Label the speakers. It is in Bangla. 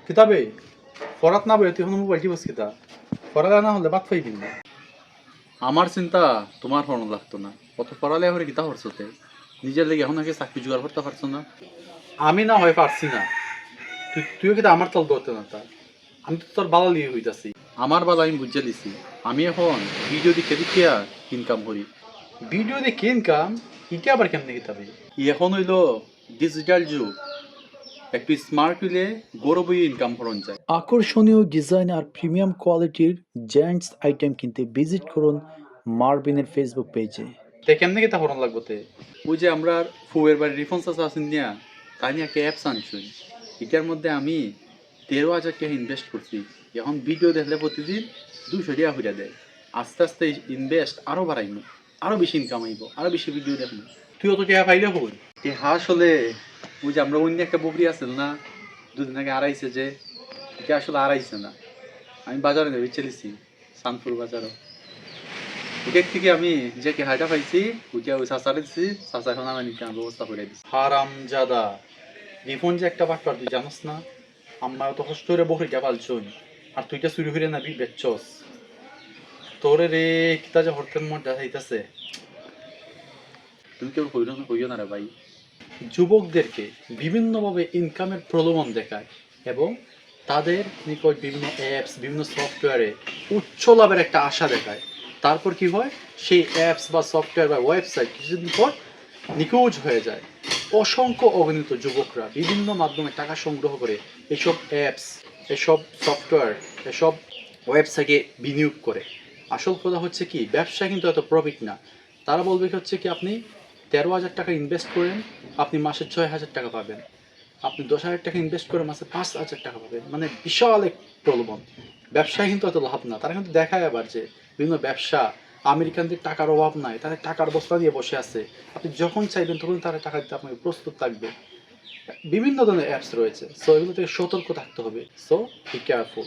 Speaker 1: কিতাবে পড়াত না বই তুই এখন মোবাইল টিপস কিতা পড়া না হলে বাদ পাইবি না।
Speaker 2: আমার চিন্তা তোমার হরণ লাগতো না, কত পড়ালে হরে কিতা হরছতে নিজের লেগে এখন নাকি চাকরি জোগাড় করতে পারছো না।
Speaker 1: আমি না হয় পারছি না, তুইও কিন্তু আমার তল ধরতে না তা। আমি তো তোর বালা লিয়ে হইতাছি।
Speaker 2: আমার বাদ আমি বুঝে লিছি, আমি এখন ভিডিও দেখে দেখিয়া ইনকাম করি।
Speaker 1: ভিডিও দেখে ইনকাম, ইটা আবার কেমনে কিতাবে?
Speaker 2: এখন হইল ডিজিটাল যুগ, একটু স্মার্ট হইলে গৌরব ইনকাম করন যায়।
Speaker 3: আকর্ষণীয় ডিজাইন আর প্রিমিয়াম কোয়ালিটির জেন্টস আইটেম কিনতে ভিজিট করুন মার্ভিনের ফেসবুক পেজে।
Speaker 1: তে কেমনে কিতা পড়ান লাগবো তে?
Speaker 2: ওই যে আমরা ফুয়ের বাড়ি রিফন্স আছেন নিয়া, তাই নিয়ে একটা অ্যাপস আনছুন। এটার মধ্যে আমি 13,000 টাকা ইনভেস্ট করছি। এখন ভিডিও দেখলে প্রতিদিন 200 টাকা হইয়া দেয়। আস্তে আস্তে ইনভেস্ট আরও বাড়াইব, আরও বেশি ইনকাম আইব, আরও বেশি ভিডিও দেখবো।
Speaker 1: তুই অত টাকা পাইলে হই।
Speaker 2: এ হাঁস হলে ওই যে আমরা অন্য একটা বকরি আছিল না, দুদিন আগে আড়াইছে, যে এটা আসলে আড়াইছে না, আমি বাজারে নেবে চলেছি, সানপুর বাজারও। ওটার থেকে আমি যে হাইটা পাইছি ওইটা ওই চাচারে দিছি, চাচা এখন আমার নিতে ব্যবস্থা করে দিচ্ছি।
Speaker 1: হারামজাদা, রিফোন যে একটা বাটপার তুই জানোস না? আম্মা তো কষ্ট করে বকরিটা পালছুন, আর তুইটা চুরি করে না বেচছস। তোরে রে কিতা যে হরতেন মনটা চাইতাছে।
Speaker 2: তুমি কেউ হইও না রে ভাই।
Speaker 1: যুবকদেরকে বিভিন্নভাবে ইনকামের প্রলোভন দেখায় এবং তাদের নিকট বিভিন্ন অ্যাপস, বিভিন্ন সফটওয়্যারে উচ্চ লাভের একটা আশা দেখায়। তারপর কি হয়, সেই অ্যাপস বা সফটওয়্যার বা ওয়েবসাইট কিছুদিন পর নিখোঁজ হয়ে যায়। অসংখ্য অগণিত যুবকরা বিভিন্ন মাধ্যমে টাকা সংগ্রহ করে এসব অ্যাপস, এসব সফটওয়্যার, এসব ওয়েবসাইটে বিনিয়োগ করে। আসল কথা হচ্ছে কি, ব্যবসা কিন্তু এত প্রফিট না। তারা বলবে কি হচ্ছে কি, আপনি 13,000 টাকা ইনভেস্ট করেন, আপনি মাসে 6,000 টাকা পাবেন। আপনি 10,000 টাকা ইনভেস্ট করে মাসে 5,000 টাকা পাবেন। মানে বিশাল এক প্রলোভন। ব্যবসায় কিন্তু এত লাভ না। তারা কিন্তু দেখায় আবার যে বিভিন্ন ব্যবসা, আমেরিকানদের টাকার অভাব নাই, তাদের টাকার বস্তা দিয়ে বসে আছে। আপনি যখন চাইবেন তখন তারা টাকা দিতে আপনাকে প্রস্তুত থাকবে। বিভিন্ন ধরনের অ্যাপস রয়েছে, সো এগুলো থেকে সতর্ক থাকতে হবে। So be careful.